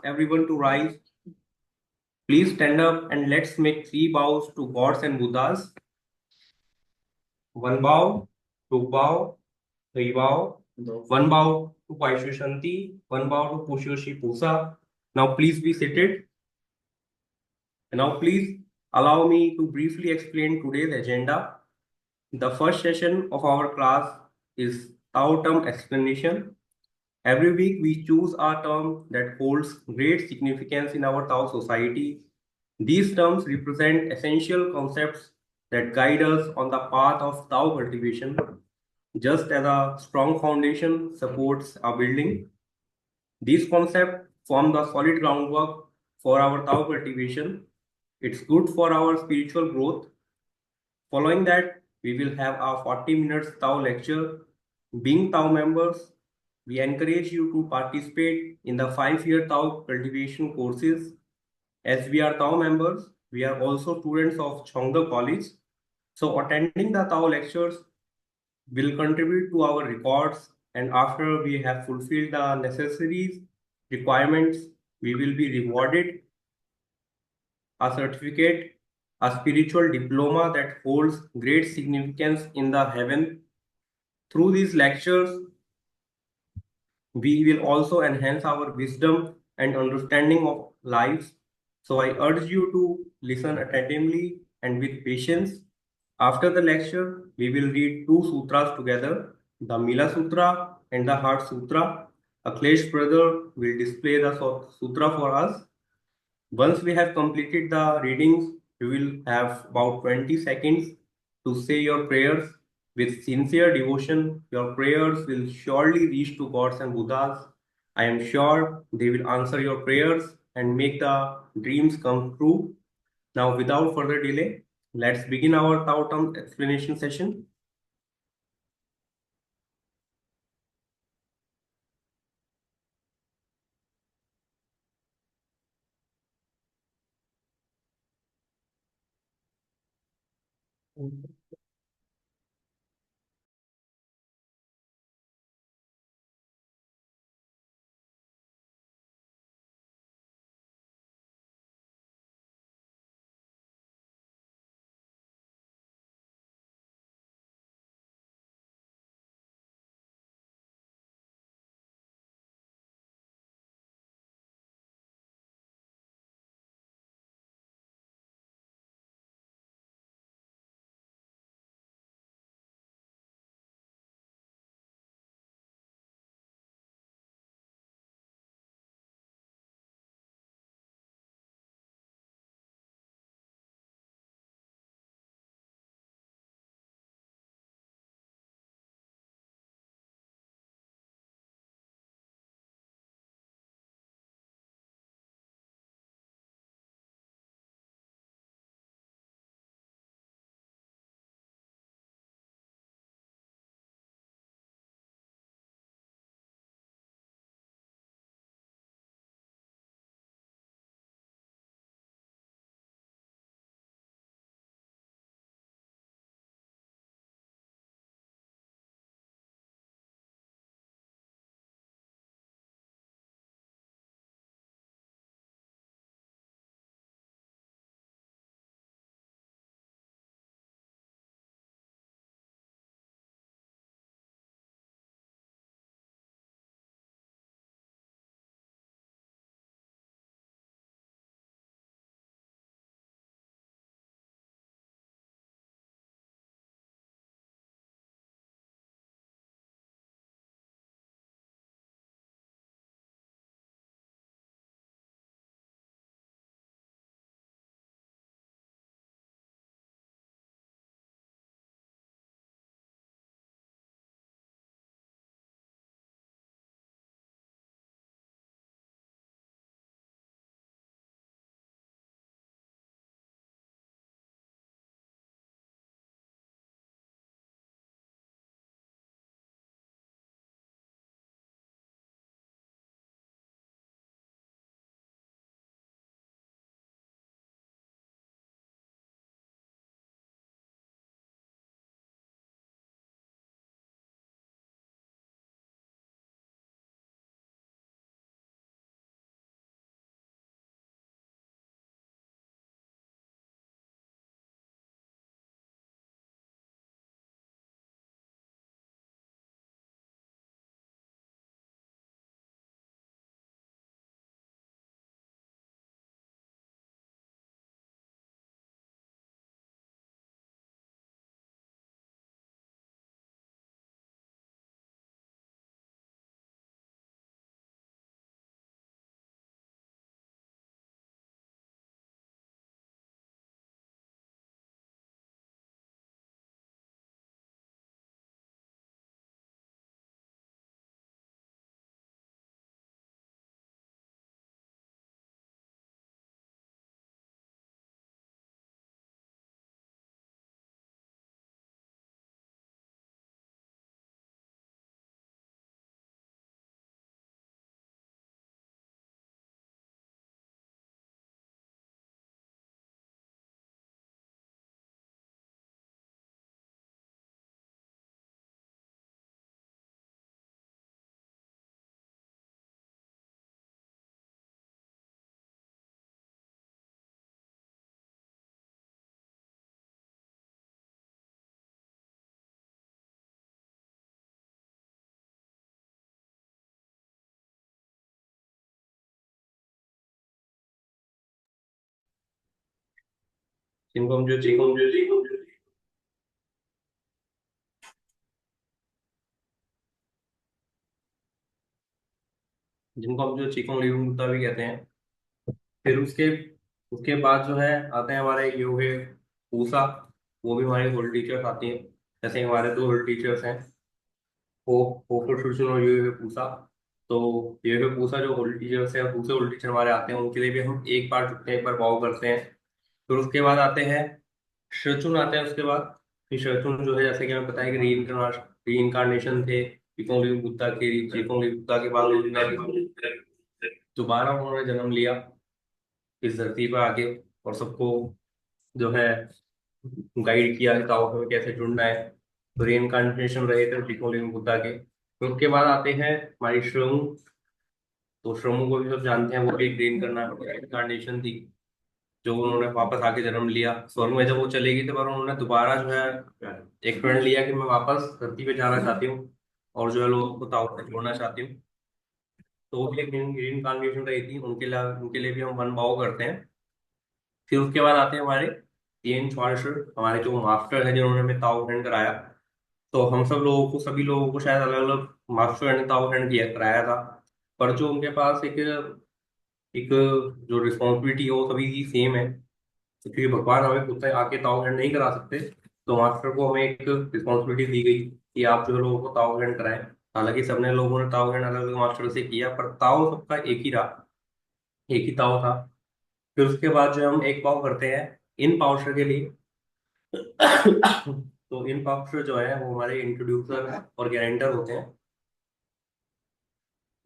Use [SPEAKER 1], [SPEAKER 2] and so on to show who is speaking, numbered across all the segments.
[SPEAKER 1] everyone to rise. Please stand up and let's make three bows to gods and Buddhas. One bow, two bow, three bow, one bow to Paishushanti, one bow to Pushoshi Pusa. Now please be seated. And now please allow me to briefly explain today's agenda. The first session of our class is Tao term explanation. Every week we choose a term that holds great significance in our Tao society. These terms represent essential concepts that guide us on the path of Tao cultivation. Just as a strong foundation supports a building, these concepts form the solid groundwork for our Tao cultivation. It's good for our spiritual growth. Following that, we will have a 40 minutes Tao lecture. Being Tao members, we encourage you to participate in the 5-year Tao cultivation courses. As we are Tao members, we are also students of Chongde College. So attending the Tao lectures will contribute to our records, and after we have fulfilled the necessary requirements, we will be rewarded a certificate, a spiritual diploma that holds great significance in the heaven. Through these lectures, we will also enhance our wisdom and understanding of life. So I urge you to listen attentively and with patience. After the lecture, we will read two sutras together, the Mila Sutra and the Heart Sutra. Akhilesh brother will display the sutra for us. Once we have completed the readings, you will have about 20 seconds to say your prayers. With sincere devotion, your prayers will surely reach to gods and Buddhas. I am sure they will answer your prayers and make the dreams come true. Now, without further delay, let's begin our Tao term explanation session. जिनको हम जो चीकोंग living Buddha भी कहते हैं। फिर उसके उसके बाद जो है आते हैं हमारे ये हो गए पूसा। वो भी हमारे होल टीचर्स आती हैं। जैसे हमारे दो होल टीचर्स हैं, वो फोफो शुशुन और ये पूसा। तो ये पूसा जो होल टीचर्स है, दूसरे होल टीचर हमारे आते हैं, उनके लिए भी हम एक बार झुकते हैं, एक बार बाव करते हैं। फिर उसके बाद आते हैं शचुन आते हैं उसके बाद। फिर शचुन जो है, जैसे कि हमें पता है कि री इनकारनेशन थे चीकोंग लिविंग बुद्धा के। चीकोंग लिविंग बुद्धा के बाद उन्होंने दोबारा उन्होंने जन्म लिया इस धरती पर आके, और सबको जो है गाइड किया कि ताओ में कैसे जुड़ना है। तो री इनकारनेशन रहे थे चीकोंग लिविंग बुद्धा के। फिर उसके बाद आते हैं हमारी श्रम। तो श्रमों को भी सब जानते हैं, वो भी एक री इनकारनेशन थी, जो उन्होंने वापस आके जन्म लिया स्वर्ग में। जब वो चले गई थे, पर उन्होंने दोबारा जो है एक प्रण लिया कि मैं वापस धरती पे जाना चाहती हूँ, और जो है लोगों को ताओ से जोड़ना चाहती हूँ। तो वो भी एक ग्रीन कॉन्बिनेशन रही थी उनके लिए भी हम वन भाव करते हैं। फिर उसके बाद आते हैं हमारे तीन च्वांश, हमारे जो मास्टर है जिन्होंने हमें ताओ ग्रहण कराया। तो हम सभी लोगों को शायद अलग अलग मास्टर ने ताओ ग्रहण किया कराया था, पर जो उनके पास एक एक जो रिस्पॉन्सिबिलिटी है वो सभी की सेम है। क्योंकि भगवान हमें खुद से आके ताव ग्रहण नहीं करा सकते, तो मास्टर को हमें एक रिस्पॉन्सिबिलिटी दी गई कि आप जो लोगों को ताव ग्रहण कराएं। हालांकि सबने लोगों ने ताव ग्रहण अलग अलग मास्टर से किया, पर ताव सबका एक ही रहा, एक ही ताव था। फिर उसके बाद जो हम एक पाव करते हैं इन पावशर के लिए। तो इन पावशर जो है वो हमारे इंट्रोड्यूसर और गारंटर होते हैं,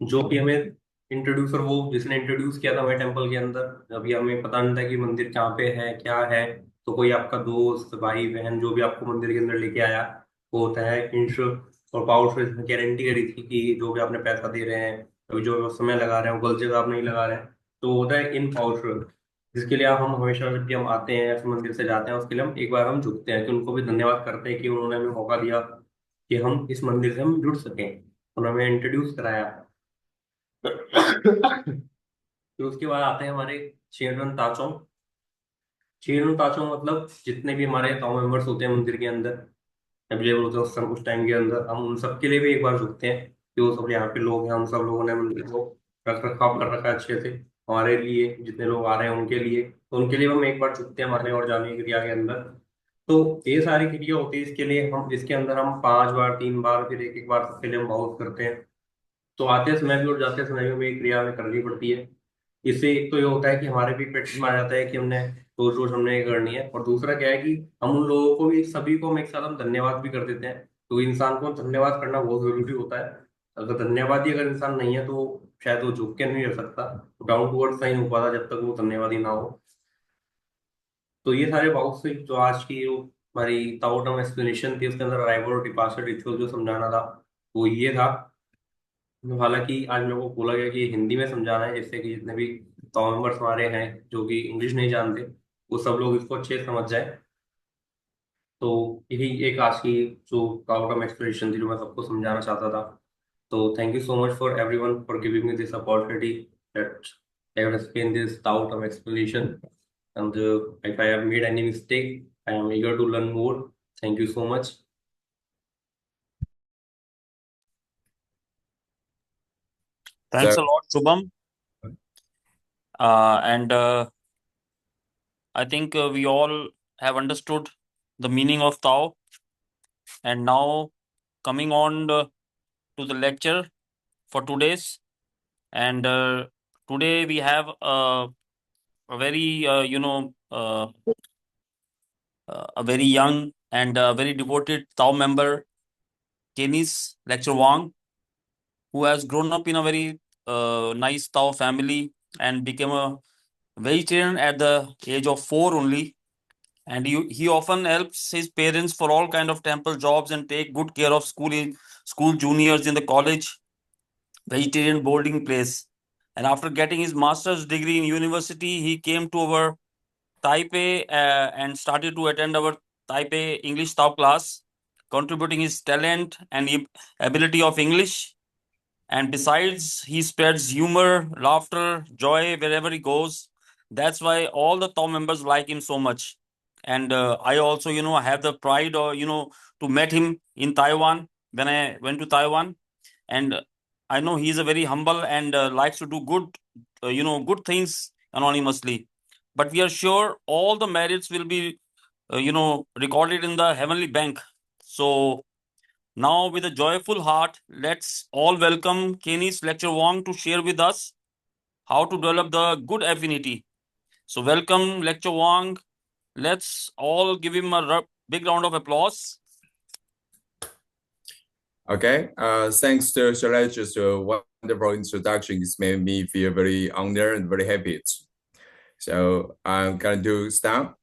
[SPEAKER 1] जो कि हमें इंट्रोड्यूसर, वो जिसने इंट्रोड्यूस किया था हमें टेम्पल के अंदर। अभी हमें पता नहीं था कि मंदिर कहाँ पे है क्या है, तो कोई आपका दोस्त भाई बहन जो भी आपको मंदिर के अंदर लेके आया, वो होता है इंश्योर। और पावर इसने गारंटी करी थी कि जो भी आपने पैसा दे रहे हैं, अभी जो भी समय लगा रहे हैं वो गलत जगह आप नहीं लगा रहे हैं। तो वो होता है इन पावर, जिसके लिए हम हमेशा जब भी हम आते हैं ऐसे मंदिर से जाते हैं, उसके लिए हम एक बार हम झुकते हैं कि उनको भी धन्यवाद करते हैं कि उन्होंने हमें मौका दिया कि हम इस मंदिर से हम जुड़ सकें, उन्होंने हमें इंट्रोड्यूस कराया। फिर उसके बाद आते हैं हमारे चेरन ताचों। चेरन ताचों मतलब जितने भी हमारे ताऊ मेंबर्स होते हैं मंदिर के अंदर अवेलेबल होते हैं उस टाइम के अंदर, हम उन सबके लिए भी एक बार झुकते हैं कि वो सब यहाँ पे लोग हैं, हम सब लोगों ने मंदिर को रख रखाव कर रखा है अच्छे से हमारे लिए, जितने लोग आ रहे हैं उनके लिए, तो उनके लिए हम एक बार झुकते हैं हमारे और जाने की क्रिया के अंदर। तो ये सारी क्रिया होती है, इसके लिए हम इसके अंदर हम 5 बार 3 बार फिर एक एक बार सबके लिए हम बहुत करते हैं। तो आते समय भी और जाते समय भी हमें ये क्रिया हमें करनी पड़ती है। इससे एक तो ये होता है कि हमारे भी प्रैक्टिस में आ जाता है कि हमने रोज रोज हमने ये करनी है, और दूसरा क्या है कि हम उन लोगों को भी, सभी को हम एक साथ हम धन्यवाद भी कर देते हैं। तो इंसान को धन्यवाद करना बहुत जरूरी होता है। अगर अगर इंसान नहीं है तो शायद वो झुक के नहीं रह सकता, डाउन टू अर्थ नहीं हो पाता जब तक वो धन्यवादी ना हो। तो ये सारे बहुत से जो आज की जो हमारी ताओटम एक्सप्लेनेशन थी, उसके अंदर अराइवल और डिपार्चर रिचुअल जो समझाना था वो ये था। हालांकि आज मेरे को बोला गया कि हिंदी में समझाना है, जिससे कि जितने भी मेंबर्स हमारे हैं जो कि इंग्लिश नहीं जानते, वो सब लोग इसको अच्छे से समझ जाए। तो यही एक आज की जो आउटकम एक्सप्लेनेशन थी जो मैं सबको समझाना चाहता था। तो thank you so much for everyone for giving me this opportunity that I have explain this outcome explanation, and if I have made any mistake, I am eager to learn more. Thank you so much.
[SPEAKER 2] Thanks a lot, Shubham. And I think we all have understood the meaning of Tao. And now, coming on to the lecture for today's. And today we have a very, a very young and very devoted Tao member, Keynes Lecture Wang, who has grown up in a very nice Tao family and became a vegetarian at the age of 4 only. And he often helps his parents for all kind of temple jobs and take good care of school juniors in the college vegetarian boarding place. And after getting his master's degree in university, he came to our Taipei and started to attend our Taipei English Tao class, contributing his talent and ability of English. And besides, he spreads humor, laughter, joy wherever he goes. That's why all the Tao members like him so much. And I also, have the pride, to meet him in Taiwan when I went to Taiwan. And I know he's a very humble and likes to do good things anonymously. But we are sure all the merits will be, recorded in the heavenly bank. So now, with a joyful heart, let's all welcome Keynes Lecture Wang to share with us how to develop the good affinity. So, welcome, Lecture Wang. Let's all give him a big round of applause.
[SPEAKER 3] Okay, thanks to Shailesh for wonderful introduction. It's made me feel very honored and very happy. So I'm going to start.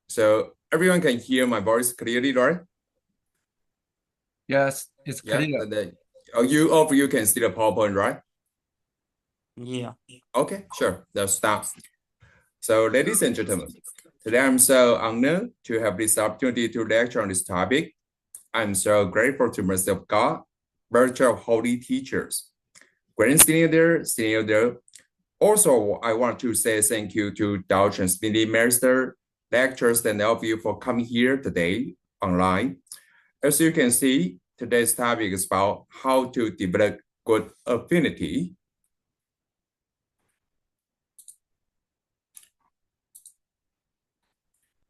[SPEAKER 3] So everyone can hear my voice clearly, right?
[SPEAKER 1] Yes, it's clear.
[SPEAKER 3] All of you can see the PowerPoint, right?
[SPEAKER 2] Yeah.
[SPEAKER 3] Okay, sure. Let's start. So ladies and gentlemen, today I'm so honored to have this opportunity to lecture on this topic. I'm so grateful to mercy of God, virtue of holy teachers. Grand Senior there. Also, I want to say thank you to Dao Transmitting Master, lecturers, and all of you for coming here today online. As you can see, today's topic is about how to develop good affinity.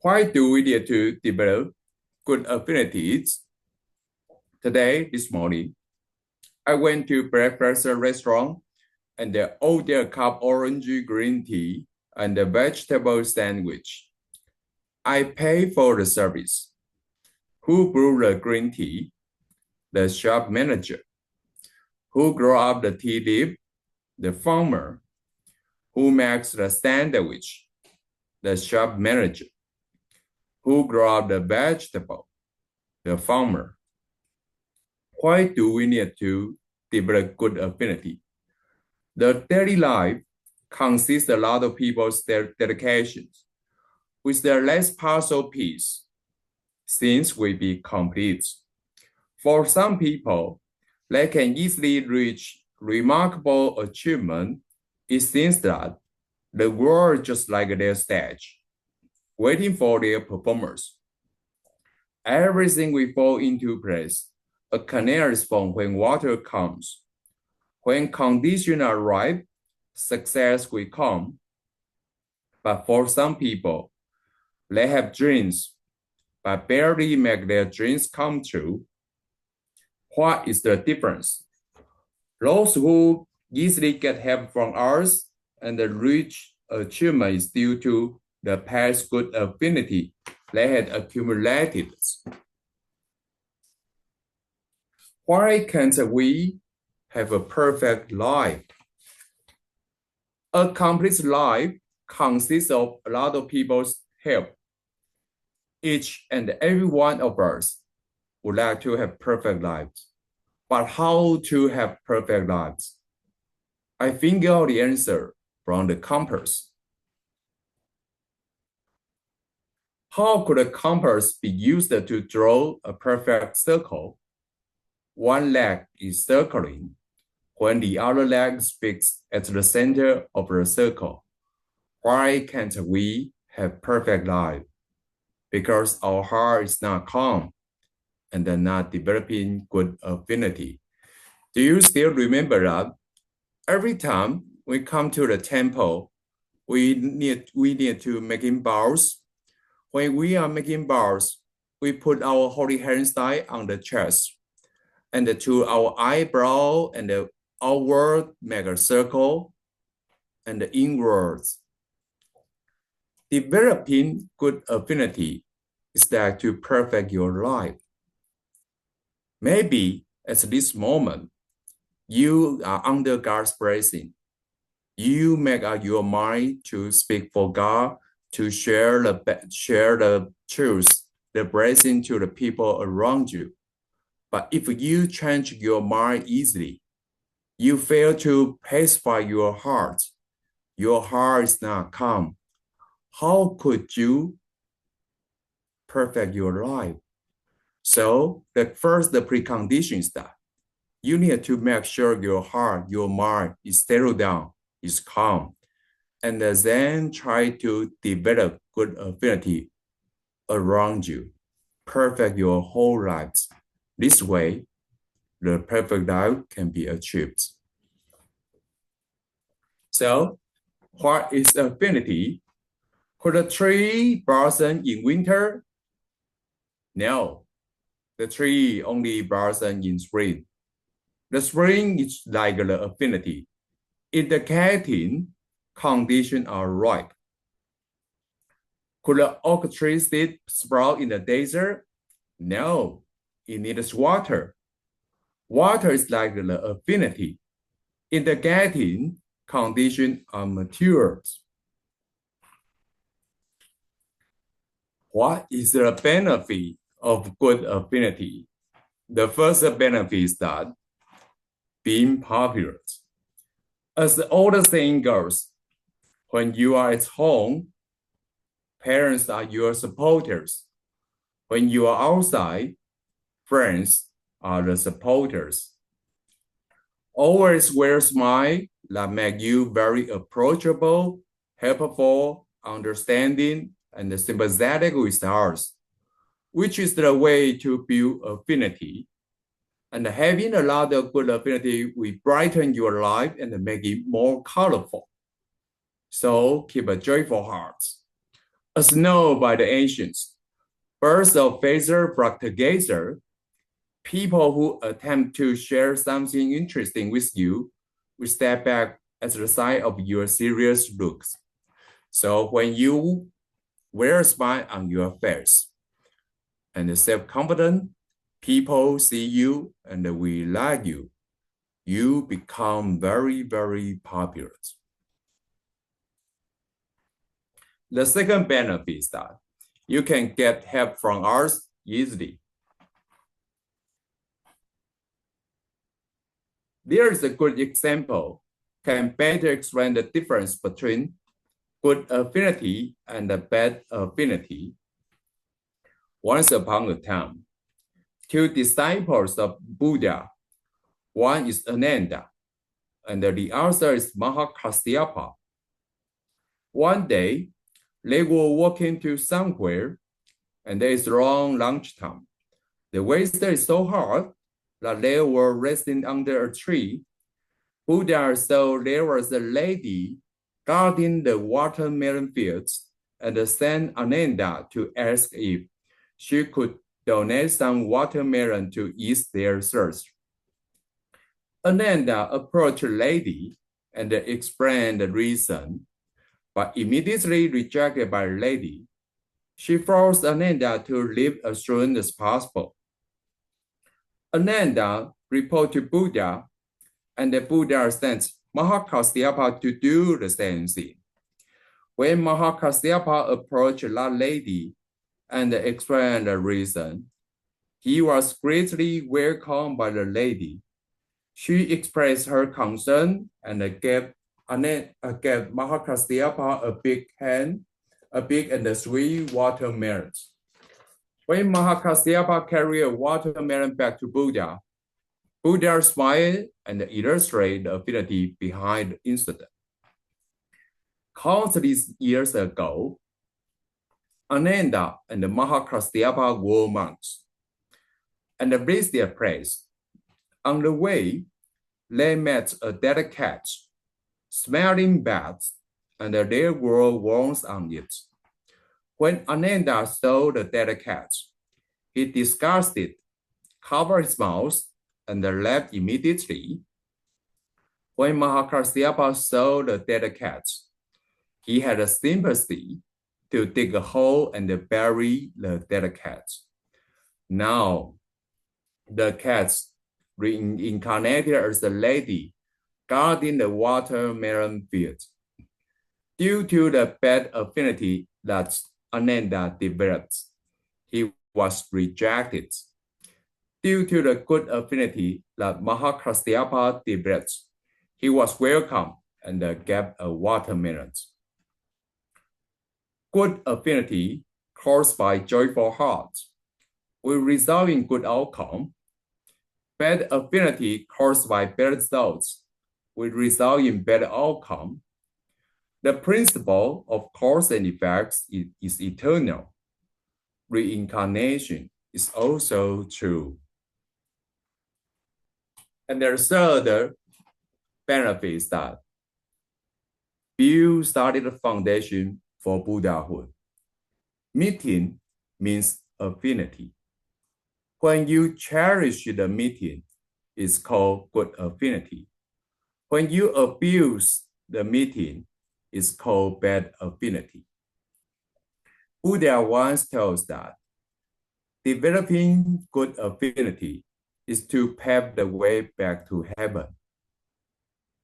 [SPEAKER 3] Why do we need to develop good affinities? Today, this morning, I went to breakfast restaurant and they ordered a cup orange green tea and a vegetable sandwich. I paid for the service. Who brewed the green tea? The shop manager. Who grew up the tea leaf? The farmer. Who makes the sandwich? The shop manager. Who grew up the vegetable? The farmer. Why do we need to develop good affinity? The daily life consists a lot of people's dedications. With the last puzzle piece, things will be complete. For some people, they can easily reach remarkable achievement. It seems that the world just like their stage, waiting for their performers. Everything will fall into place. A canary sponge when water comes. When conditions are right, success will come. But for some people, they have dreams, but barely make their dreams come true. What is the difference? Those who easily get help from others and reach achievement is due to the past good affinity they had accumulated. Why can't we have a perfect life? A complete life consists of a lot of people's help. Each and every one of us would like to have perfect lives. But how to have perfect lives? I figured out the answer from the compass. How could a compass be used to draw a perfect circle? One leg is circling, when the other leg is fixed at the center of the circle. Why can't we have perfect life? Because our heart is not calm and not developing good affinity. Do you still remember that? Every time we come to the temple, we need to making vows. When we are making vows, we put our holy hand sign on the chest, and to our eyebrow and outward make a circle, and inwards. Developing good affinity is that to perfect your life. Maybe at this moment, you are under God's blessing. You make up your mind to speak for God, to share the truth, the blessing to the people around you. But if you change your mind easily, you fail to pacify your heart. Your heart is not calm. How could you perfect your life? So the precondition is that you need to make sure your heart, your mind is settled down, is calm, and then try to develop good affinity around you. Perfect your whole lives. This way, the perfect life can be achieved. So, what is affinity? Could a tree blossom in winter? No, the tree only blossoms in spring. The spring is like the affinity. Indicating conditions are right. Could an oak tree seed sprout in the desert? No, it needs water. Water is like the affinity. Indicating conditions are mature. What is the benefit of good affinity? The first benefit is that being popular. As the old saying goes, when you are at home, parents are your supporters. When you are outside, friends are the supporters. Always wear a smile that make you very approachable, helpful, understanding, and sympathetic with others, which is the way to build affinity. And having a lot of good affinity will brighten your life and make it more colorful. So keep a joyful heart. As known by the ancients, birds of feather flock together. People who attempt to share something interesting with you will step back as a sign of your serious looks. So when you wear a smile on your face and self-confident, people see you and will like you. You become very, very popular. The second benefit is that you can get help from others easily. There is a good example can better explain the difference between good affinity and bad affinity. Once upon a time, two disciples of Buddha, one is Ananda, and the other is Mahakasyapa. One day, they were walking to somewhere, and it is around lunchtime. The weather is so hot that they were resting under a tree. Buddha saw there was a lady guarding the watermelon fields and sent Ananda to ask if she could donate some watermelon to ease their thirst. Ananda approached the lady and explained the reason, but immediately rejected by the lady. She forced Ananda to leave as soon as possible. Ananda reported to Buddha, and the Buddha sent Mahakasyapa to do the same thing. When Mahakasyapa approached that lady and explained the reason, he was greatly welcomed by the lady. She expressed her concern and gave Mahakasyapa a big and sweet watermelon. When Mahakasyapa carried a watermelon back to Buddha, Buddha smiled and illustrated the affinity behind the incident. Countless years ago, Ananda and Mahakasyapa were monks and reached their place. On the way, they met a dead cat, smelling bad, and there were worms on it. When Ananda saw the dead cat, he disgusted, covered his mouth, and left immediately. When Mahakasyapa saw the dead cat, he had a sympathy to dig a hole and bury the dead cat. Now, the cat reincarnated as a lady guarding the watermelon field. Due to the bad affinity that Ananda developed, he was rejected. Due to the good affinity that Mahakasyapa developed, he was welcomed and gave a watermelon. Good affinity caused by joyful heart will result in good outcome. Bad affinity caused by bad thoughts will result in bad outcome. The principle of cause and effects is eternal. reincarnation is also true. And the third benefit is that Bill started the foundation for Buddhahood. Meeting means affinity. When you cherish the meeting, it's called good affinity. When you abuse the meeting, it's called bad affinity. Buddha once tells that developing good affinity is to pave the way back to heaven.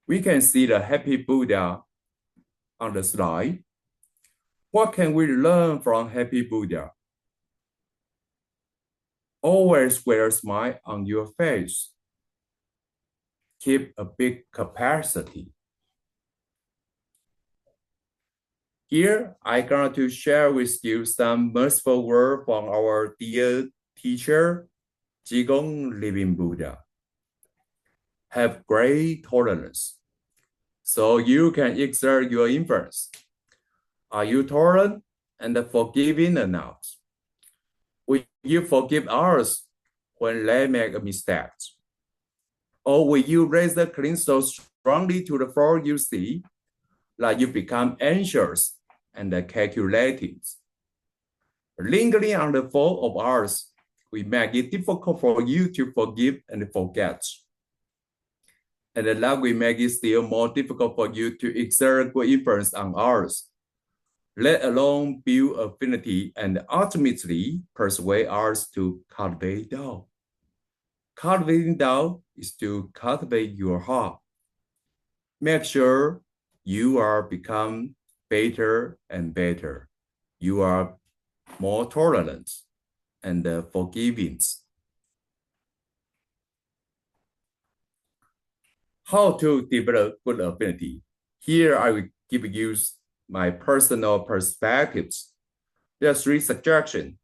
[SPEAKER 3] We can see the happy Buddha on the slide. What can we learn from happy Buddha? Always wear a smile on your face. Keep a big capacity. Here, I'm going to share with you some merciful words from our dear teacher, Jigong Living Buddha. Have great tolerance, so you can exert your influence. Are you tolerant and forgiving enough? Will you forgive others when they make a mistake? Or will you raise the clean so strongly to the floor you see, like you become anxious and calculated? Lingering on the fault of others will make it difficult for you to forgive and forget. And that will make it still more difficult for you to exert good influence on others, let alone build affinity and ultimately persuade others to cultivate Tao. Cultivating Tao is to cultivate your heart. Make sure you are become better and better. You are more tolerant and forgiving. How to develop good affinity? Here I will give you my personal perspectives. There are 3 suggestions.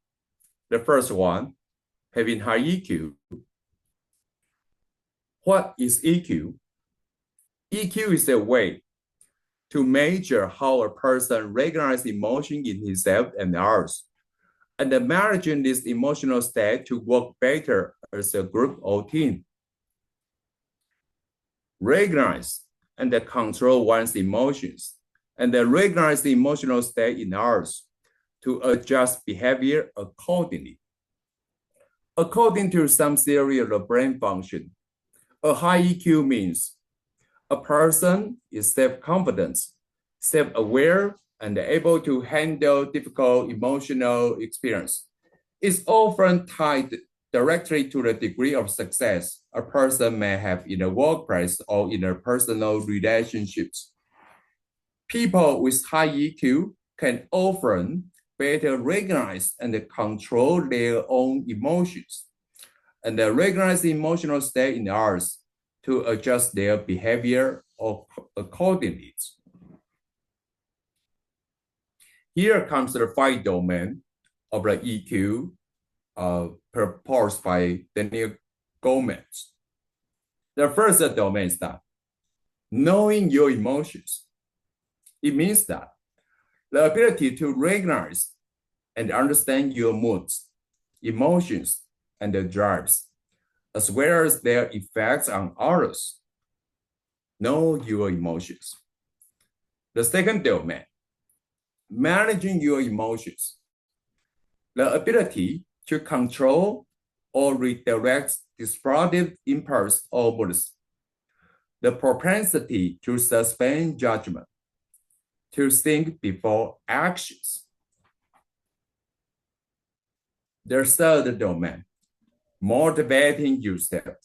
[SPEAKER 3] The first one, having high EQ. What is EQ? EQ is a way to measure how a person recognizes emotion in himself and others, and managing this emotional state to work better as a group or team. Recognize and control one's emotions, and recognize the emotional state in others to adjust behavior accordingly. According to some theory of the brain function, a high EQ means a person is self-confident, self-aware, and able to handle difficult emotional experience. It's often tied directly to the degree of success a person may have in the workplace or in their personal relationships. People with high EQ can often better recognize and control their own emotions, and recognize the emotional state in others to adjust their behavior accordingly. Here comes the 5 domain of the EQ proposed by Daniel Goleman. The first domain is that knowing your emotions. It means that the ability to recognize and understand your moods, emotions, and the drives, as well as their effects on others. Know your emotions. The second domain, managing your emotions. The ability to control or redirect destructive impulse or moods. The propensity to suspend judgment, to think before actions. The third domain, motivating yourself.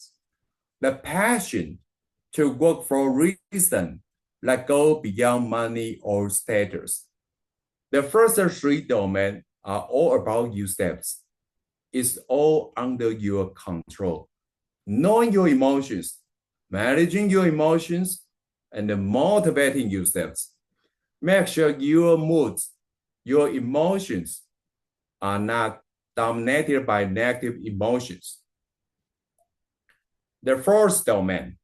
[SPEAKER 3] The passion to work for reason that go beyond money or status. The first 3 domains are all about yourselves. It's all under your control. Knowing your emotions, managing your emotions, and motivating yourselves. Make sure your moods, your emotions are not dominated by negative emotions. The fourth domain,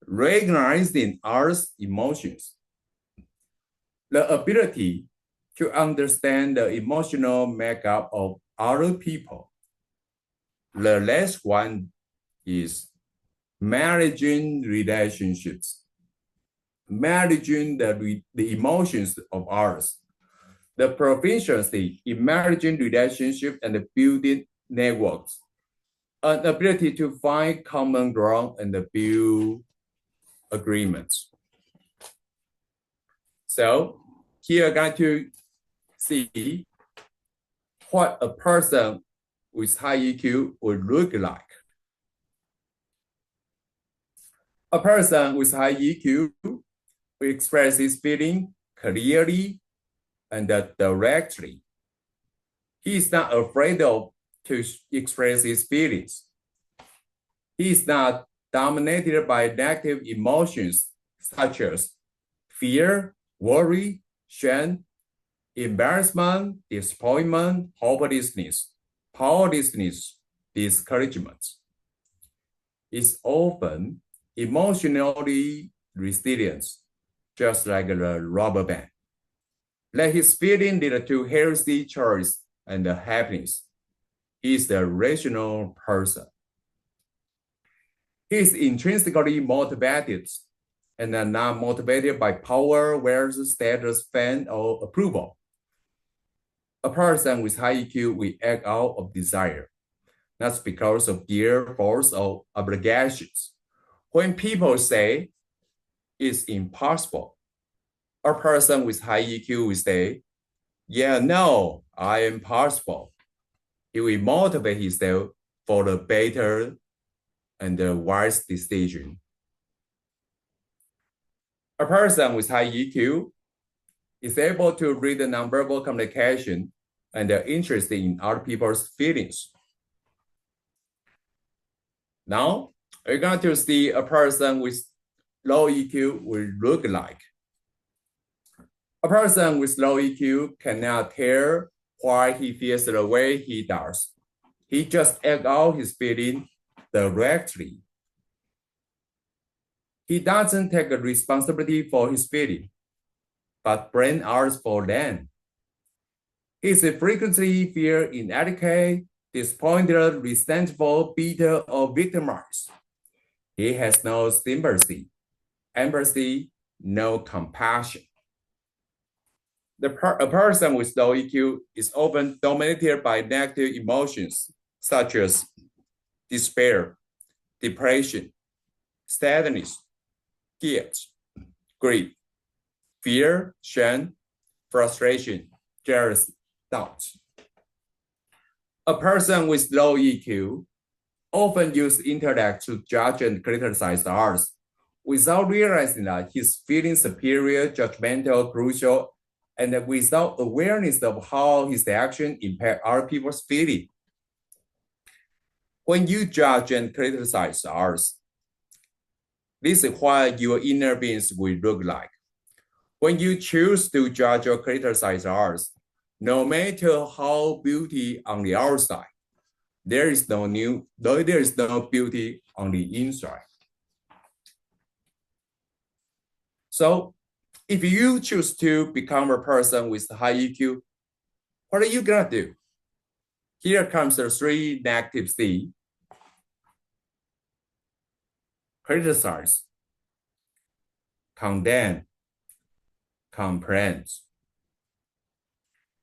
[SPEAKER 3] recognizing others' emotions. The ability to understand the emotional makeup of other people. The last one is managing relationships, managing the emotions of others. The proficiency in managing relationships and building networks, an ability to find common ground and build agreements. So here I'm going to see what a person with high EQ would look like. A person with high EQ will express his feeling clearly and directly. He is not afraid to express his feelings. He is not dominated by negative emotions such as fear, worry, shame, embarrassment, disappointment, hopelessness, powerlessness, discouragement. Is often emotionally resilient, just like a rubber band. Let his feeling lead to healthy choice and happiness. He is a rational person. He is intrinsically motivated and not motivated by power, wealth, status, fame, or approval. A person with high EQ will act out of desire, not because of fear, force, or obligations. When people say it's impossible, a person with high EQ will say, yeah, no, I am possible. He will motivate himself for the better and the wise decision. A person with high EQ is able to read the nonverbal communication and they're interested in other people's feelings. Now, we're going to see a person with low EQ will look like. A person with low EQ cannot tell why he feels the way he does. He just acts out his feeling directly. He doesn't take a responsibility for his feeling, but blame others for them. He frequently feels inadequate, disappointed, resentful, bitter, or victimized. He has no sympathy, empathy, no compassion. A person with low EQ is often dominated by negative emotions such as despair, depression, sadness, guilt, grief, fear, shame, frustration, jealousy, doubt. A person with low EQ often uses intellect to judge and criticize others without realizing that he's feeling superior, judgmental, crucial, and without awareness of how his action impact other people's feeling. When you judge and criticize others, this is what your inner beings will look like. When you choose to judge or criticize others, no matter how beauty on the outside, there is no beauty on the inside. So, if you choose to become a person with high EQ, what are you gonna do? Here comes the three negative C. Criticize, condemn, complain.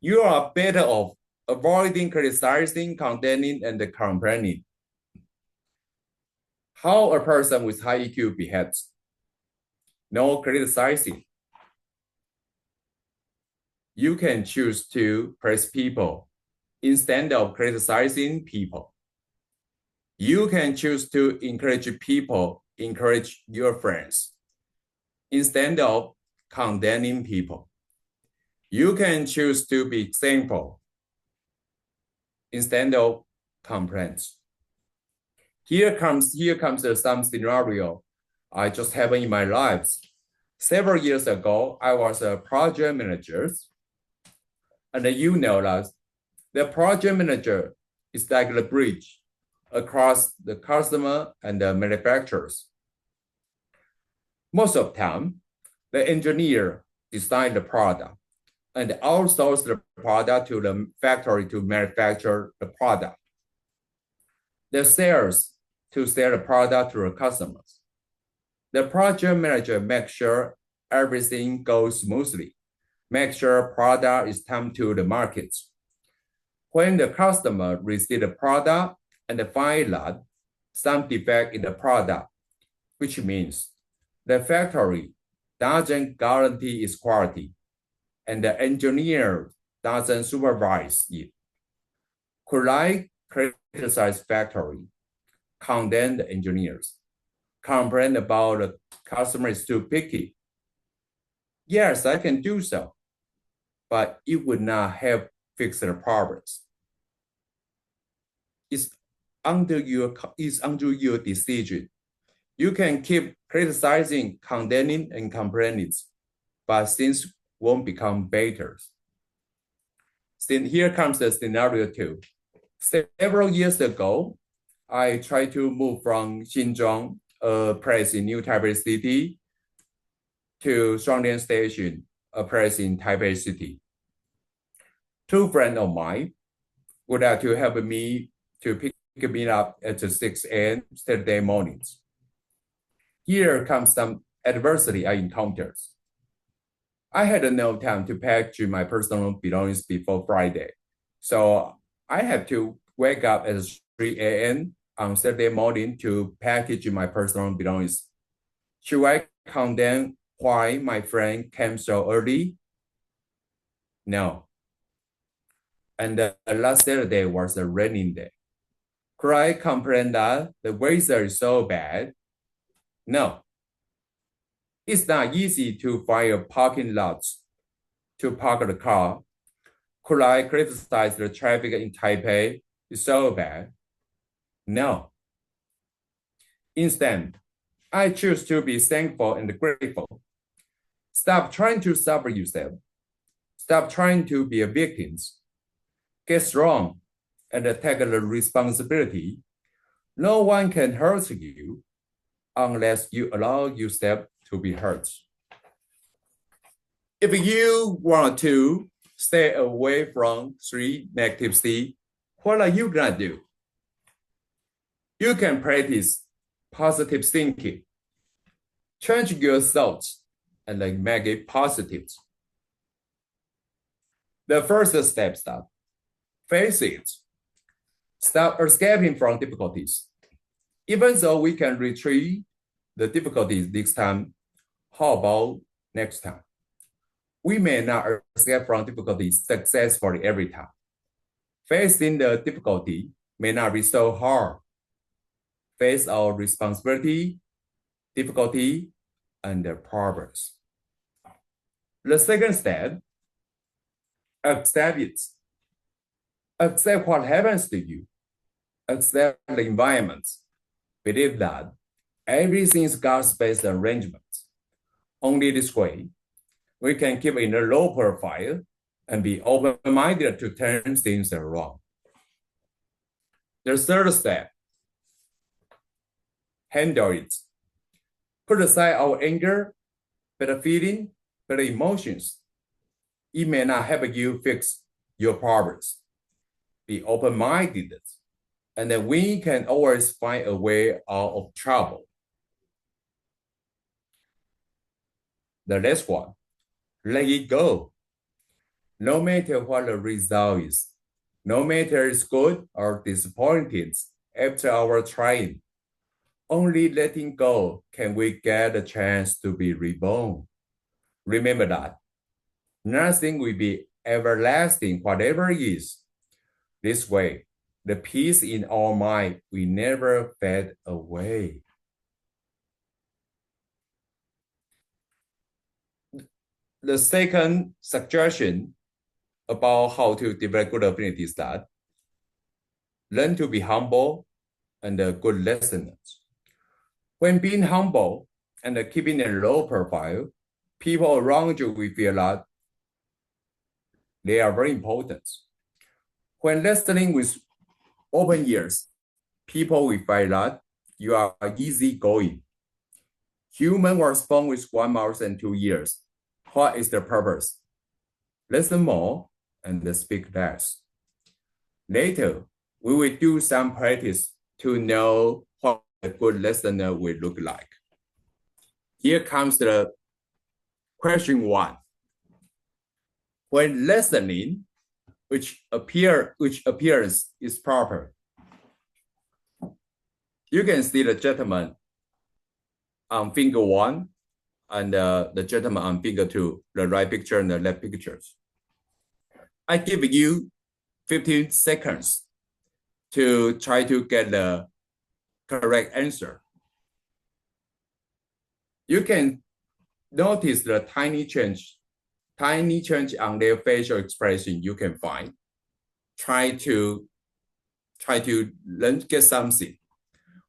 [SPEAKER 3] You are better off avoiding criticizing, condemning, and complaining. How a person with high EQ behaves. No criticizing. You can choose to praise people instead of criticizing people. You can choose to encourage people, encourage your friends, instead of condemning people. You can choose to be thankful instead of complaints. Here comes some scenario I just happened in my life. Several years ago, I was a project manager. And you know that the project manager is like the bridge across the customer and the manufacturers. Most of the time, the engineer designs the product, and outsource the product to the factory to manufacture the product. The sales to sell the product to the customers. The project manager makes sure everything goes smoothly, make sure product is timed to the markets. When the customer receives the product and find that some defect in the product, which means the factory doesn't guarantee its quality and the engineer doesn't supervise it. Could I criticize factory, condemn the engineers, complain about the customer is too picky? Yes, I can do so, but it would not help fix the problems. It's under your decision. You can keep criticizing, condemning, and complaining, but things won't become better. Then here comes the scenario 2. Several years ago, I tried to move from Xinzhuang, a place in New Taipei City, to Shuangdian Station, a place in Taipei City. 2 friends of mine would like to help me to pick me up at 6 a.m. Saturday mornings. Here comes some adversity I encountered. I had no time to package my personal belongings before Friday, so I had to wake up at 3 a.m. on Saturday morning to package my personal belongings. Should I condemn why my friend came so early? No. And the last Saturday was a raining day. Could I complain that the weather is so bad? No. It's not easy to find a parking lot to park the car. Could I criticize the traffic in Taipei? It's so bad? No. Instead, I choose to be thankful and grateful. Stop trying to suffer yourself. Stop trying to be a victim. Get strong and take the responsibility. No one can hurt you unless you allow yourself to be hurt. If you want to stay away from 3 negative C, what are you gonna do? You can practice positive thinking. Change your thoughts and make it positive. The first step is that face it. Stop escaping from difficulties. Even though we can retrieve the difficulties this time, how about next time? We may not escape from difficulties successfully every time. Facing the difficulty may not be so hard. Face our responsibility, difficulty, and the progress. The second step, accept it. Accept what happens to you. Accept the environment. Believe that everything is God's-based arrangement. Only this way, we can keep in a low profile and be open-minded to turn things around. The third step, handle it. Put aside our anger, bad feeling, bad emotions. It may not help you fix your problems. Be open-minded, and then we can always find a way out of trouble. The next one, let it go. No matter what the result is, no matter it's good or disappointing after our trying, only letting go can we get a chance to be reborn. Remember that nothing will be everlasting, whatever it is. This way, the peace in our mind will never fade away. The second suggestion about how to develop good affinity is that learn to be humble and a good listener. When being humble and keeping a low profile, people around you will feel that they are very important. When listening with open ears, people will find that you are easygoing. Human was born with 1 mouth and 2 ears. What is the purpose? listen more, and speak less. Later, we will do some practice to know what a good listener will look like. Here comes the question 1. When listening, which appearance is proper? You can see the gentleman on finger 1 and the gentleman on finger 2, the right picture and the left pictures. I give you 15 seconds to try to get the correct answer. You can notice the tiny change on their facial expression you can find. Try to learn get something.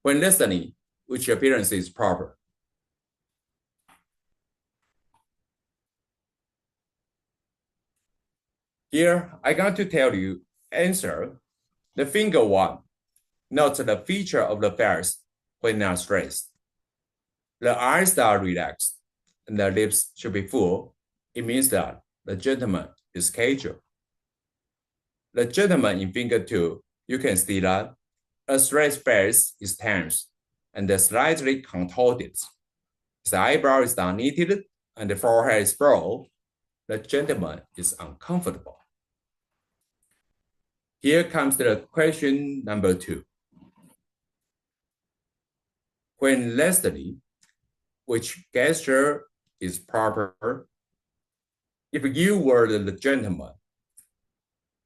[SPEAKER 3] When listening, which appearance is proper? Here, I got to tell you answer. The finger 1, note the feature of the face when not stressed. The eyes are relaxed and the lips should be full. It means that the gentleman is casual. The gentleman in finger 2, you can see that a straight face is tense and slightly contorted. His eyebrow is unknitted and the forehead is broad. The gentleman is uncomfortable. Here comes the question number 2. When listening, which gesture is proper? If you were the gentleman,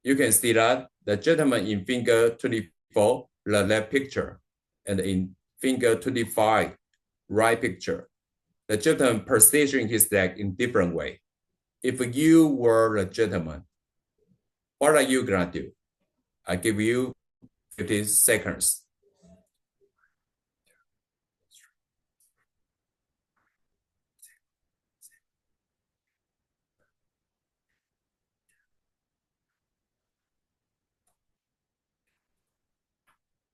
[SPEAKER 3] you can see that the gentleman in finger 24, the left picture, and in finger 25, right picture, the gentleman positioning his leg in different way. If you were the gentleman, what are you gonna do? I give you 15 seconds.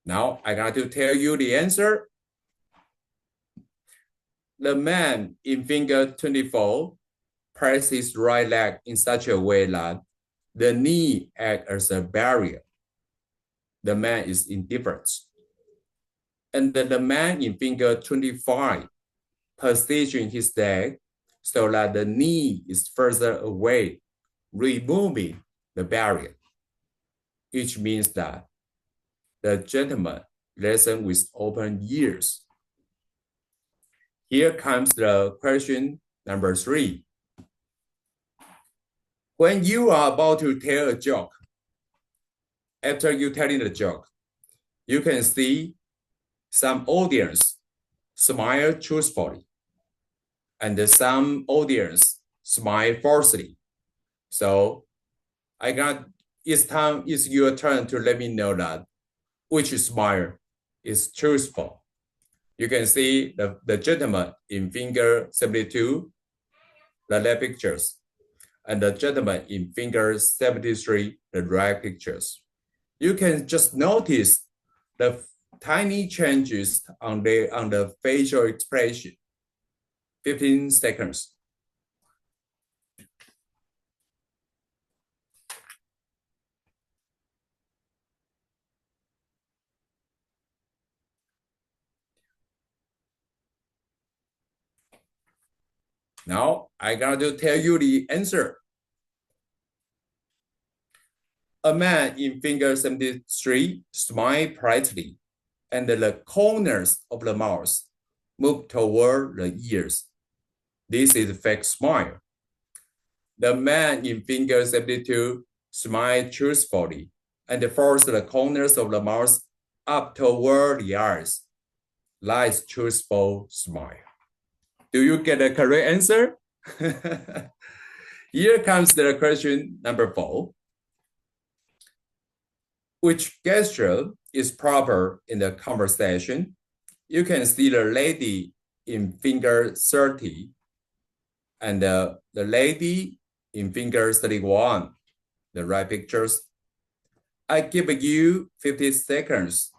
[SPEAKER 3] Now I got to tell you the answer. The man in finger 24 pressed his right leg in such a way that the knee acts as a barrier. The man is indifferent. And the man in finger 25 positioned his leg so that the knee is further away, removing the barrier, which means that the gentleman listened with open ears. Here comes the question number 3. When you are about to tell a joke, after you telling the joke, you can see some audience smile truthfully, and some audience smile falsely. So it's your turn to let me know that which smile is truthful. You can see the gentleman in finger 72, the left pictures, and the gentleman in finger 73, the right pictures. You can just notice the tiny changes on the facial expression. 15 seconds. Now I got to tell you the answer. A man in finger 73 smiled brightly, and the corners of the mouth moved toward the ears. This is a fake smile. The man in finger 72 smiled truthfully and forced the corners of the mouth up toward the eyes. Nice truthful smile. Do you get the correct answer? Here comes the question number 4. Which gesture is proper in the conversation? You can see the lady in finger 30 and the lady in finger 31, the right pictures. I give you 50 seconds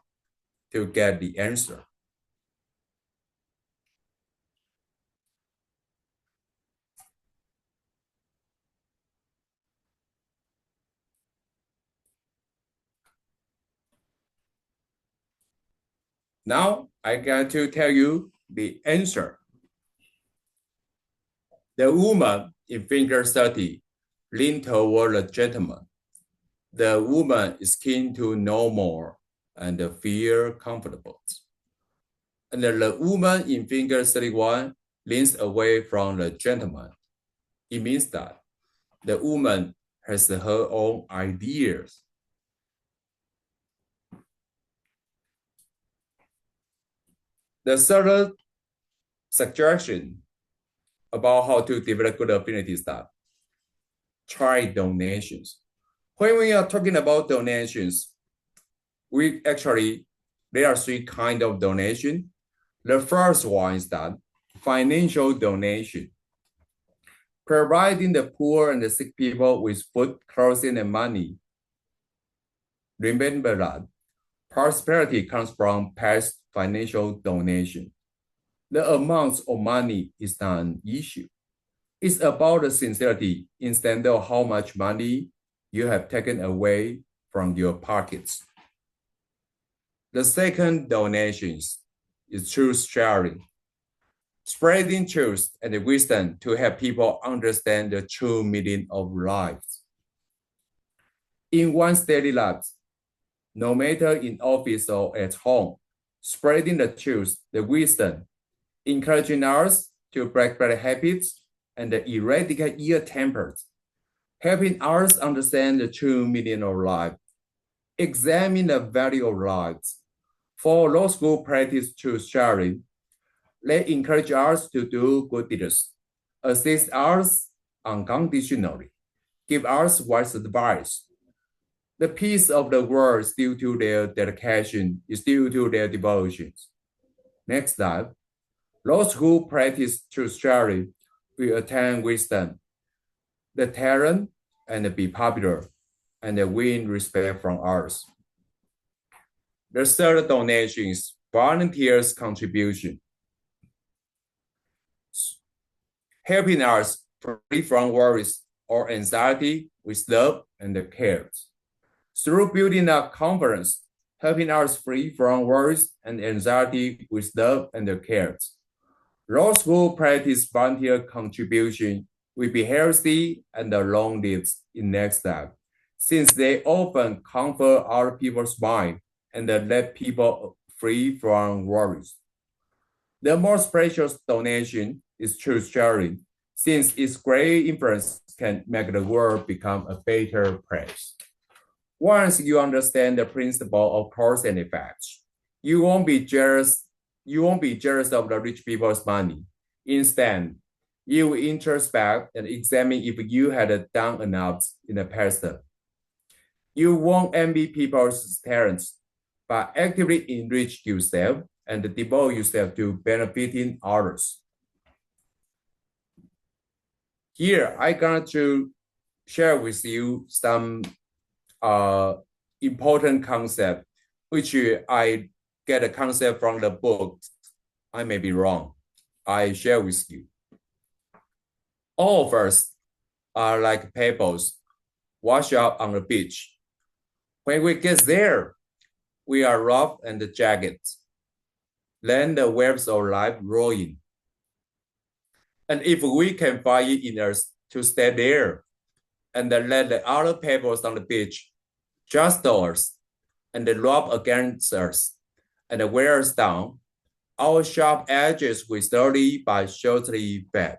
[SPEAKER 3] to get the answer. Now I got to tell you the answer. The woman in figure 30 leaned toward the gentleman. The woman is keen to know more and feel comfortable. And the woman in figure 31 leans away from the gentleman. It means that the woman has her own ideas. The third suggestion about how to develop good affinity is that try donations. When we are talking about donations, there are three kinds of donation. The first one is that financial donation, providing the poor and the sick people with food, clothing, and money. Remember that prosperity comes from past financial donation. The amount of money is not an issue. It's about the sincerity instead of how much money you have taken away from your pockets. The second donation is truth sharing, spreading truth and wisdom to help people understand the true meaning of life. In one's daily life, no matter in office or at home, spreading the truth, the wisdom, encouraging others to break bad habits and eradicate ill tempers, helping others understand the true meaning of life, examine the value of life. For those who practice truth sharing, they encourage others to do good deeds, assist others unconditionally, give others wise advice. The peace of the world is due to their dedication, is due to their devotions. Next time, those who practice truth sharing will attain wisdom, the talent, and be popular, and win respect from others. The third donation is volunteers' contribution, helping us free from worries or anxiety with love and care. Through building up confidence, helping us free from worries and anxiety with love and care. Those who practice volunteer contribution will be healthy and long-lived in next life, since they often comfort other people's mind and let people free from worries. The most precious donation is truth sharing, since its great influence can make the world become a better place. Once you understand the principle of cause and effect, you won't be jealous of the rich people's money. Instead, you will introspect and examine if you had done enough in the past. You won't envy people's talents, but actively enrich yourself and devote yourself to benefiting others. Here, I'm going to share with you some important concept, which I get a concept from the book. I may be wrong. I share with you. All of us are like pebbles washed up on the beach. When we get there, we are rough and jagged. Then the waves of life roll in. And if we can find it in us to stay there and let the other pebbles on the beach just us and rub against us and wear us down, our sharp edges will slowly but surely fade.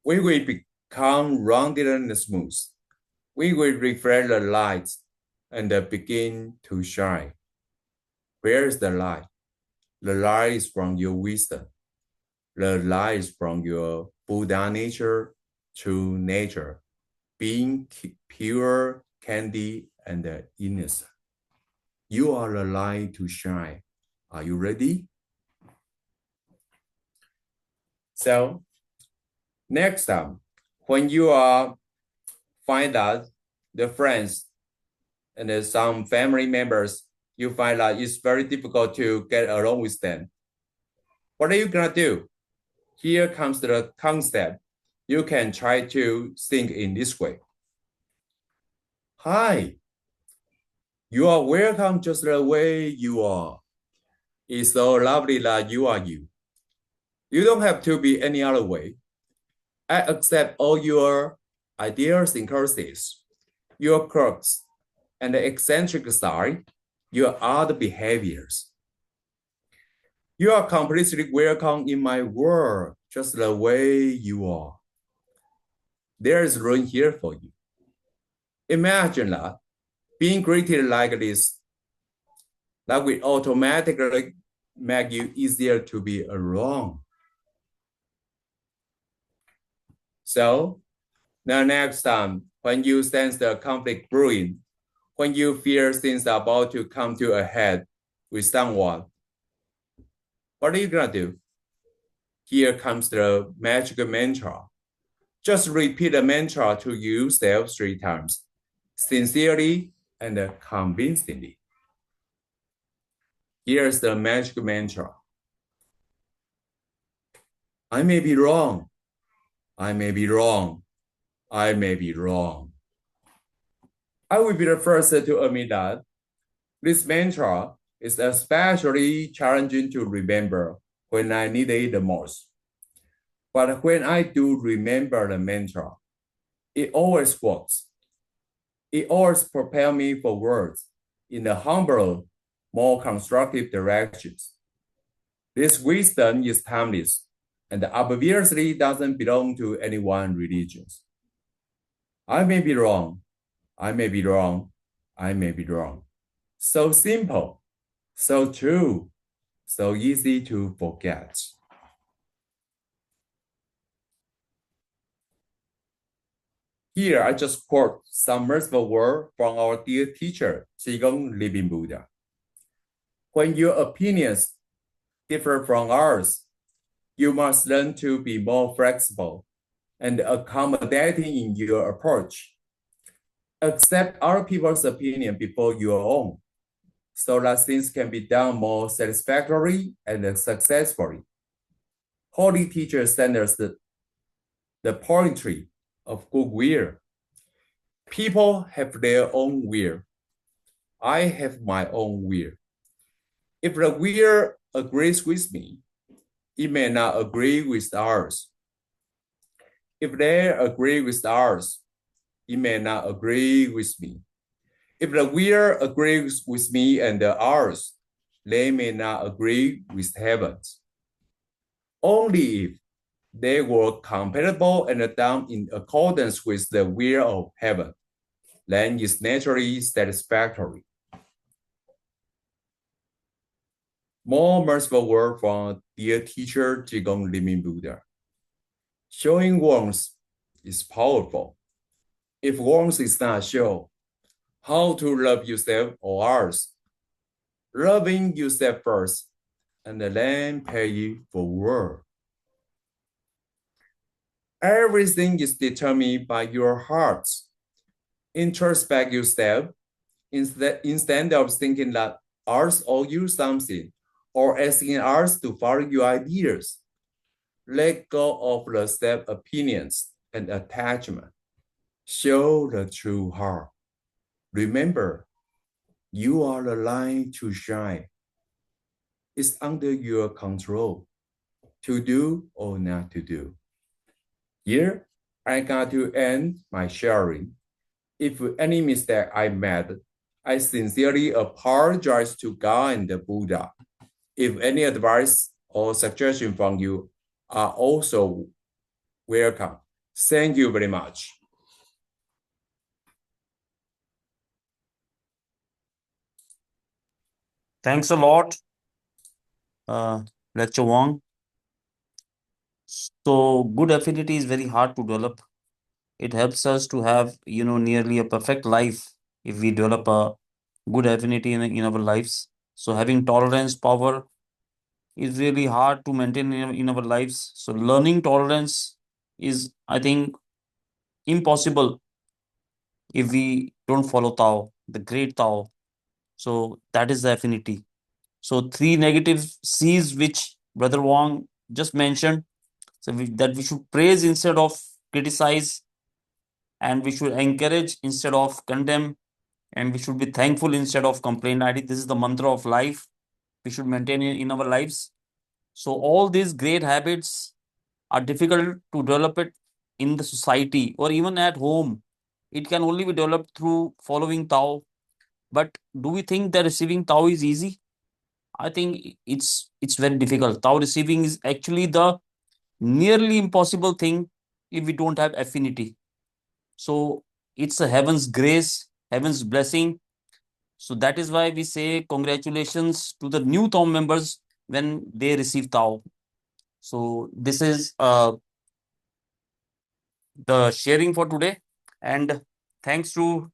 [SPEAKER 3] We will become rounded and smooth. We will reflect the light and begin to shine. Where is the light? The light is from your wisdom. The light is from your Buddha nature, true nature, being pure, candy, and innocent. You are the light to shine. Are you ready? So, next time, when you find out the friends and some family members, you find that it's very difficult to get along with them. What are you gonna do? Here comes the concept. You can try to think in this way. Hi, You are welcome just the way you are. It's so lovely that you are you. You don't have to be any other way. I accept all your idiosyncrasies, your quirks, and the eccentric style, your odd behaviors. You are completely welcome in my world, just the way you are. There is room here for you. Imagine that, being greeted like this, that will automatically make you easier to be around. So, the next time, when you sense the conflict brewing, when you fear things are about to come to a head with someone, what are you gonna do? Here comes the magic mantra. Just repeat the mantra to yourself 3 times, sincerely and convincingly. Here's the magic mantra. I may be wrong. I may be wrong. I may be wrong. I will be the first to admit that this mantra is especially challenging to remember when I need it the most. But when I do remember the mantra, it always works. It always propels me forward in the humbler, more constructive directions. This wisdom is timeless and obviously doesn't belong to any one religion. I may be wrong. I may be wrong. I may be wrong. So simple, so true, so easy to forget. Here, I just quote some merciful words from our dear teacher, Qigong Living Buddha. When your opinions differ from ours, you must learn to be more flexible and accommodating in your approach. Accept other people's opinion before your own, so that things can be done more satisfactorily and successfully. Holy teacher standards the poetry of goodwill. People have their own will. I have my own will. If the will agrees with me, it may not agree with ours. If they agree with ours, it may not agree with me. If the will agrees with me and ours, they may not agree with heavens. Only if they were compatible and done in accordance with the will of heaven, then it's naturally satisfactory. More merciful word from dear teacher Qigong Living Buddha. Showing warmth is powerful. If warmth is not shown, how to love yourself or others? Loving yourself first, and then pay forward. Everything is determined by your heart. Introspect yourself instead of thinking that others owe you something or asking others to follow your ideas. Let go of the self-opinions and attachment. Show the true heart. Remember, you are the light to shine. It's under your control to do or not to do. Here, I got to end my sharing. If any mistake I made, I sincerely apologize to God and the Buddha. If any advice or suggestion from you are also welcome. Thank you very much.
[SPEAKER 2] Thanks a lot, Lecture Wang. So good affinity is very hard to develop. It helps us to have, nearly a perfect life if we develop a good affinity in our lives. So having tolerance power is really hard to maintain in our lives. So learning tolerance is, I think, impossible if we don't follow Tao, the great Tao. So that is the affinity. So 3 negative C's which Brother Wang just mentioned. So that we should praise instead of criticize, and we should encourage instead of condemn, and we should be thankful instead of complain. I think this is the mantra of life. We should maintain it in our lives. So all these great habits are difficult to develop it in the society or even at home. It can only be developed through following Tao. But do we think that receiving Tao is easy? I think it's very difficult. Tao receiving is actually the nearly impossible thing if we don't have affinity. So it's a heaven's grace, heaven's blessing. So that is why we say congratulations to the new Tao members when they receive Tao. So this is the sharing for today. And thanks to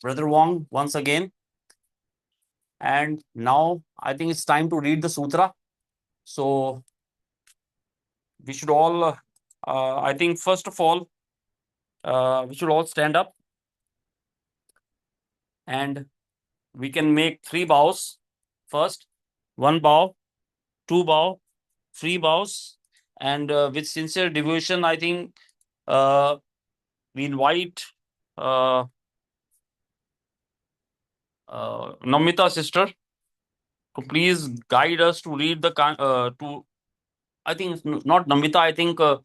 [SPEAKER 2] Brother Wang once again. And now I think it's time to read the sutra. So we should all, I think, first of all, we should all stand up and we can make 3 bows first. 1 bow, 2 bow, 3 bows. And with sincere devotion, I think we invite Namita sister to please guide us to read the I think it's not Namita, I think uh,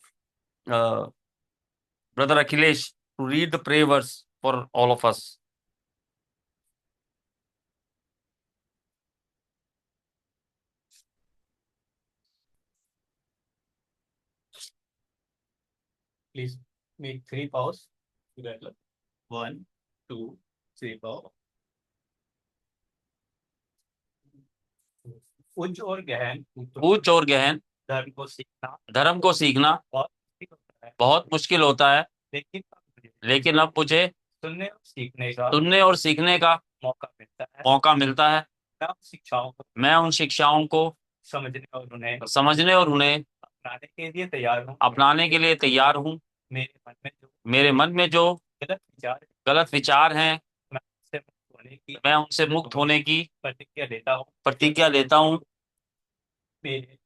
[SPEAKER 2] Brother Akhilesh to read the prayer verse for all of us.
[SPEAKER 1] Please make 3 bows together. 1, 2, 3 bow. उच्च और गहन
[SPEAKER 2] उच्च और गहन
[SPEAKER 1] धर्म को सीखना
[SPEAKER 2] बहुत मुश्किल होता है,
[SPEAKER 1] लेकिन
[SPEAKER 2] लेकिन अब मुझे
[SPEAKER 1] सुनने और सीखने का
[SPEAKER 2] मौका मिलता है। मैं उन शिक्षाओं को समझने और उन्हें अपनाने के लिए तैयार हूँ। मेरे मन में जो गलत विचार हैं, मैं उनसे मुक्त होने की प्रतिज्ञा लेता हूँ।
[SPEAKER 1] मेरे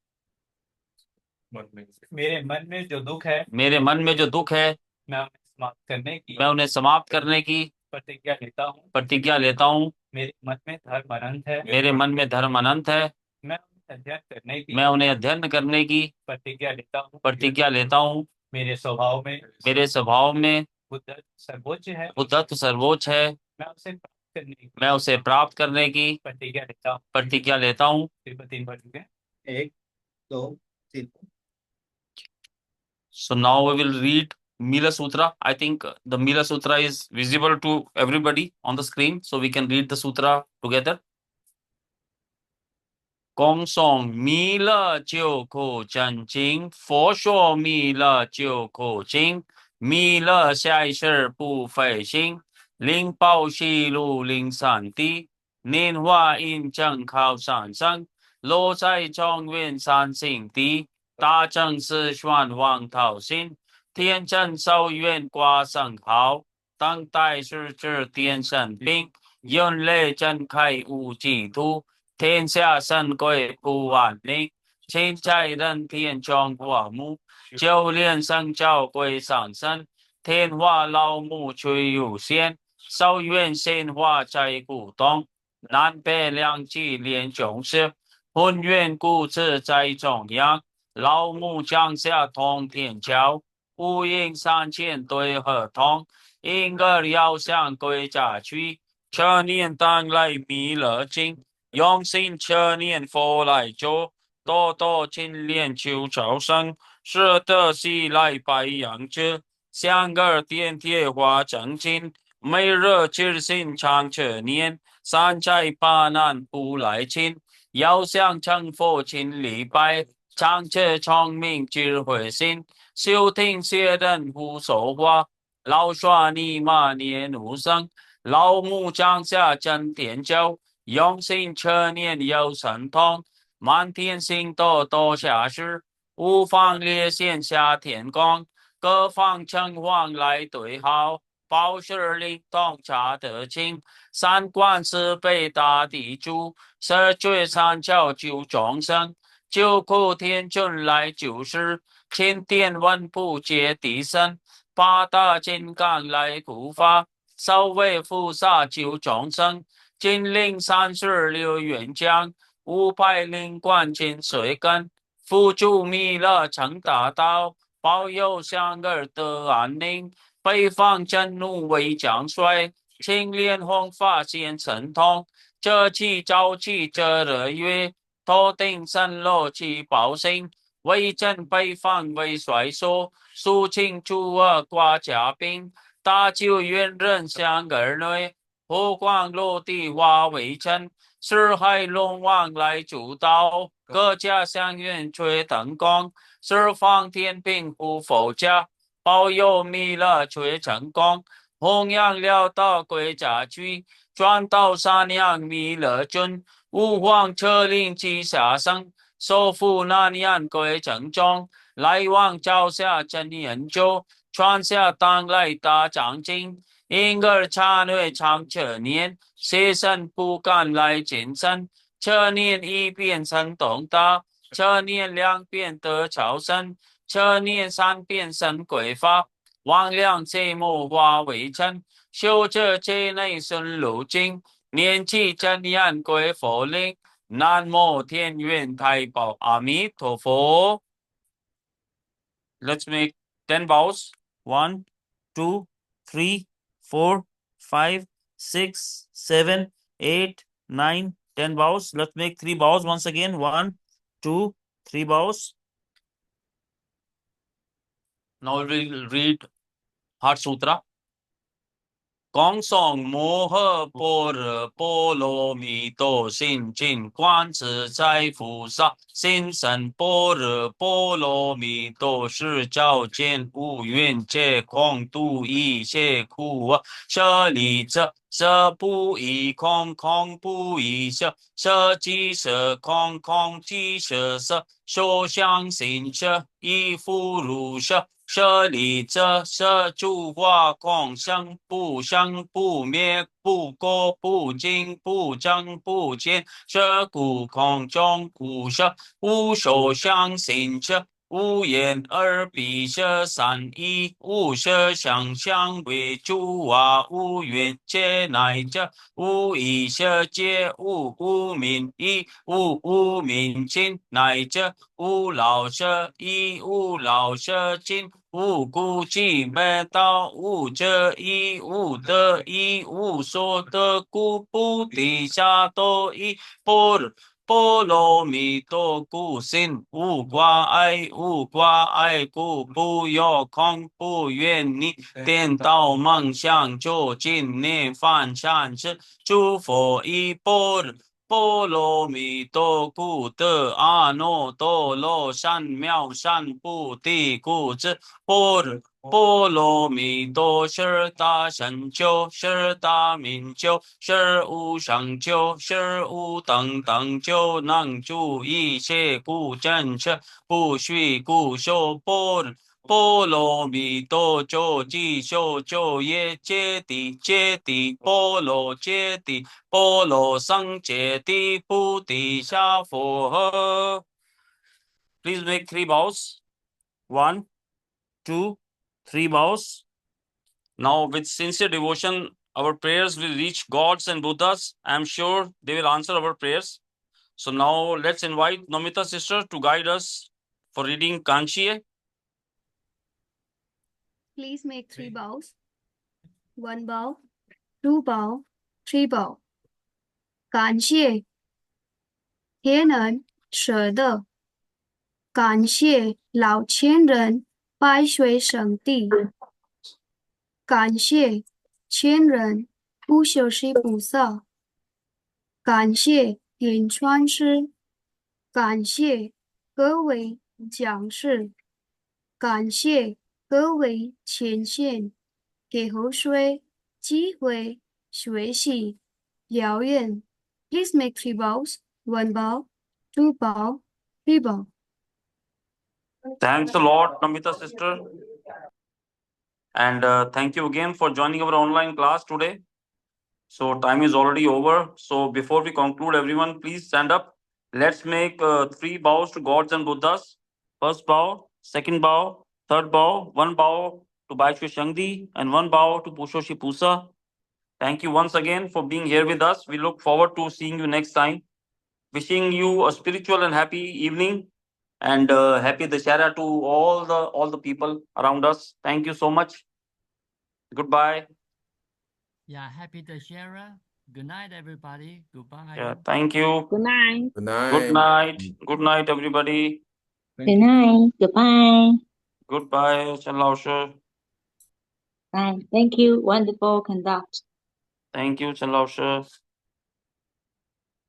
[SPEAKER 1] मन में जो दुख है
[SPEAKER 2] मैं उन्हें समाप्त करने की प्रतिज्ञा लेता हूँ।
[SPEAKER 1] मेरे मन में धर्म अनंत है
[SPEAKER 2] मैं उन्हें अध्ययन करने की प्रतिज्ञा लेता हूँ।
[SPEAKER 1] मेरे स्वभाव में
[SPEAKER 2] बुद्धत्व सर्वोच्च है। मैं उसे प्राप्त करने की प्रतिज्ञा लेता हूँ।
[SPEAKER 1] 1, 2, 3
[SPEAKER 2] So now we will read Mila Sutra. I think the Mila Sutra is visible to everybody on the screen, so we can read the sutra together. Gong song mi le jiu ku zhen jing, fo shuo mi le jiu ku jing, mi le xiai shi bu fei xing, ling bao xi lu ling san di, nin hua yin zheng kao san zheng, lo zai zhong yun san xing di, da zheng si xuan wang tao xin, tian zhen shao yuan gua sheng hao, dang dai shi zhi tian shen bing, yun lei zhen kai wu ji tu, 天下圣贵不万灵，亲在人天中华木，就连圣教归上身，天化老木垂有限，寿愿仙化在古东，南北两极连众生，混元故自在中央，老木降下通天桥，无影三千对合同，婴儿要向归家去，车年当来弥勒经。 用心车念佛来救，多多精炼求超生，舍得西来白羊者，香儿点铁花正经，每日知心常车念，三灾八难不来侵，要想成佛勤礼拜，常车聪明智慧心，修听邪人无所话，老耍尼玛念无声，老木降下真天教。 用心车念有神通，满天星斗多下世，无方列线下天光，各方城隍来对号，报时灵通查得清，三观四北大地主，十绝三教救众生，救苦天尊来救世，千殿万普皆地神，八大金刚来护法。少为菩萨救众生，金陵山水留远江，500灵观尽水根，福助弥勒成大道，保佑香儿得安宁。北方真怒为将帅，青莲红发现神通，这气朝气这日月，头顶三落七宝星。威震北方为帅说，肃清诸恶挂甲兵，大救元人香儿女，火光落地化为尘，四海龙王来主导，各家相愿吹灯光，十方天兵护佛家，保佑弥勒吹成功，弘扬了道归家去，转到山阳弥勒尊，吾皇车令七下生。首富那年归正中，来往脚下真研究，传下当来大长今。婴儿茶内长车年，学生不敢来健身。车年一变成东大，车年2变得超生，车年3变生贵发。王良节目化为尘，修者界内顺路径，年纪真言归佛灵。南无天元太保阿弥陀佛。Let's make 10 bows. 1, 2, 3, 4, 5, 6, 7, 8, 9, 10 bows. Let's make 3 bows once again. 1, 2, 3 bows. Now we'll read Heart Sutra. 光颂摩诃般若波罗蜜多心经，观自在菩萨心生般若波罗蜜多时，照见五蕴皆空，度一切苦舍利子，色不异空，空不异色，色即是空，空即是色，所相行者亦复如是。舍利子，色诸法空，生不生，不灭，不垢，不净，不增，不减，是故空中无色，无所相行者，无眼耳鼻舌三意，无色想象为诸法无缘皆乃者，无意识界，无无明意，无无明尽，乃者无老舍亦无老舍尽。无故即灭道，无者亦无得亦无所得故，菩提萨埵依般若波罗蜜多故心，无挂碍，无挂碍故不有空，不愿逆颠倒梦想，究竟涅槃善事，诸佛依般若波罗蜜多故得阿耨多罗三藐三菩提故知般若波罗蜜多是大成就，是大明就，是无上就，是无等等就，能住一切故真实，不虚故受般若波罗蜜多就即修就业揭谛揭谛波罗揭谛波罗僧揭谛菩提萨婆诃。Please make 3 bows. 1, 2, 3 bows. Now with sincere devotion, our prayers will reach gods and Buddhas. I am sure they will answer our prayers. So now let's invite Namita sister to guide us for reading Kanchiye.
[SPEAKER 4] Please make 3 bows. 1 bow, 2 bow, 3 bow. 感谢天人舍的，感谢老前人白水圣地，感谢前人不修习菩萨，感谢点传师，感谢各位讲师，感谢各位前线给后水机会学习疗愈。Please make 3 bows. 1 bow, 2 bow, 3 bow.
[SPEAKER 2] Thanks a lot, Namita sister. And thank you again for joining our online class today. So time is already over. So before we conclude, everyone, please stand up. Let's make 3 bows to gods and Buddhas. First bow, second bow, third bow, 1 bow to Baishwe Shangdi, and 1 bow to Pushoshi Pusa. Thank you once again for being here with us. We look forward to seeing you next time. Wishing you a spiritual and happy evening, and happy Dashera to all the people around us. Thank you so much. Goodbye.
[SPEAKER 5] Yeah, happy Dashera. Good night, everybody. Goodbye.
[SPEAKER 2] Yeah, thank you.
[SPEAKER 6] Good night.
[SPEAKER 3] Good night.
[SPEAKER 2] Good night. Good night, everybody.
[SPEAKER 6] Good night. Goodbye.
[SPEAKER 2] Goodbye, Chen Lao Shi.
[SPEAKER 6] Bye. Thank you. Wonderful conduct.
[SPEAKER 2] Thank you, Chen Lao Shi.